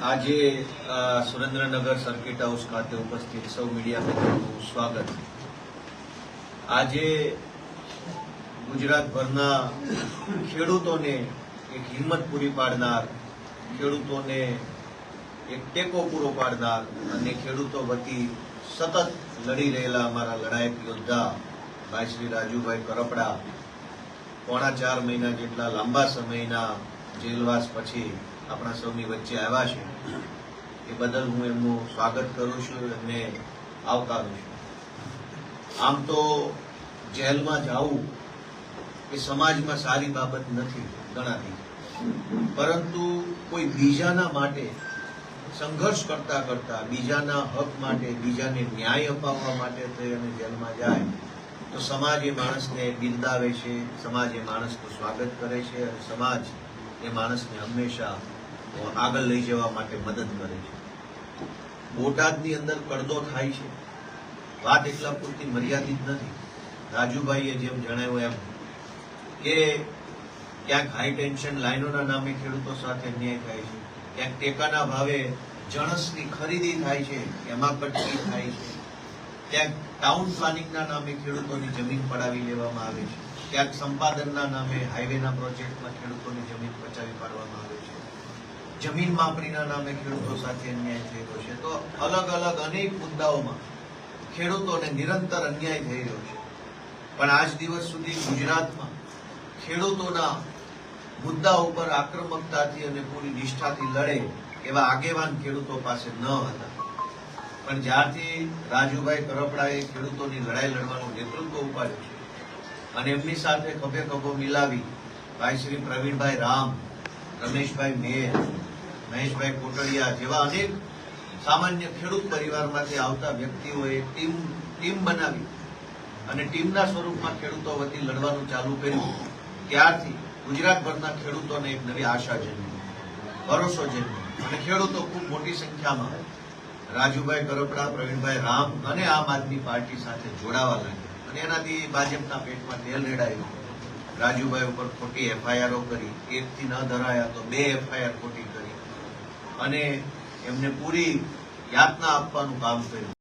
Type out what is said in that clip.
આજે Surendranagar circuit house ખાતે ઉપસ્થિત સૌ મીડિયા મિત્રોનું સ્વાગત. આજે ગુજરાતભરના ખેડૂતોને એક હિંમત પૂરી પાડનાર, ખેડૂતોને એક ટેકો પૂરો પાડનાર અને ખેડૂતો વતી સતત લડી રહેલા અમારા લડાયક યોદ્ધા ભાઈ શ્રી રાજુભાઈ કરપડા 4.5 મહિના જેટલા લાંબા સમયના જેલવાસ પછી આપણા સૌની વચ્ચે આવ્યા છે. એ બદલ હું એમનું સ્વાગત કરું છું અને આવકારું છું. આમ તો જેલમાં જવું એ સમાજમાં સારી બાબત નથી ગણાતી, પરંતુ કોઈ બીજાના માટે સંઘર્ષ કરતા કરતા, બીજાના હક માટે, બીજાને ન્યાય અપાવવા માટે થઈ અને જેલમાં જાય તો સમાજ એ માણસને બિરદાવે છે, સમાજ એ માણસનું સ્વાગત કરે છે અને સમાજ એ માણસને હંમેશા આગળ લઈ જવા માટે મદદ કરે છે. બોટાદની અંદર કડદો થાય છે, વાત એટલા પૂરતી મર્યાદિત નથી. રાજુભાઈએ જેમ જણાવ્યું એમ કે ક્યાંક હાઈ ટેન્શન લાઈનોના નામે ખેડૂતો સાથે અન્યાય થાય છે, ક્યાંક ટેકાના ભાવે જણસની ખરીદી થાય છે, એમાં કટકી થાય છે, ક્યાંક ટાઉન પ્લાનિંગના નામે ખેડૂતોની જમીન પડાવી લેવામાં આવે છે, ક્યાંક સંપાદનના નામે હાઈવેના પ્રોજેક્ટમાં ખેડૂતોની જમીન પચાવી પાડવામાં આવે છે, જમીન માપણીના નામે ખેડૂતો સાથે અન્યાય થઈ રહ્યો છે. તો અલગ અલગ અનેક મુદ્દાઓમાં ખેડૂતોને નિરંતર અન્યાય થઈ રહ્યો છે. પણ આજ દિવસ સુધી ગુજરાતમાં ખેડૂતોના મુદ્દા ઉપર આક્રમકતાથી અને પૂરી નિષ્ઠાથી લડે એવા આગેવાન ખેડૂતો પાસે ન હતા. પણ જ્યારથી રાજુભાઈ કરપડાએ ખેડૂતોની લડાઈ લડવાનું નેતૃત્વ ઉપાડ્યું છે અને એમની સાથે ખભે ખભો મિલાવી ભાઈ શ્રી પ્રવીણભાઈ રામ, રમેશભાઈ મેર, મહેશભાઈ કોટડિયા જેવા અનેક સામાન્ય ખેડૂત પરિવારમાંથી આવતા વ્યક્તિઓએ ટીમ બનાવી અને ટીમના સ્વરૂપમાં ખેડૂતો વતી લડવાનું ચાલુ કર્યું. ત્યારથી ગુજરાતભરના ખેડૂતોને એક નવી આશા જન્મી, ભરોસો જન્મ્યો અને ખેડૂતો ખૂબ મોટી સંખ્યામાં રાજુભાઈ કરપડા, પ્રવીણભાઈ રામ અને આમ આદમી પાર્ટી સાથે જોડાવા લાગ્યા. અને એનાથી ભાજપના પેટમાં તેલ રેડાયું. રાજુભાઈ ઉપર ખોટી એફઆઈઆરો કરી, 1 થી ન ધરાયા તો 2 એફઆઈઆર ખોટી કરી અને એમને પૂરી યાતના આપવાનું કામ કર્યું.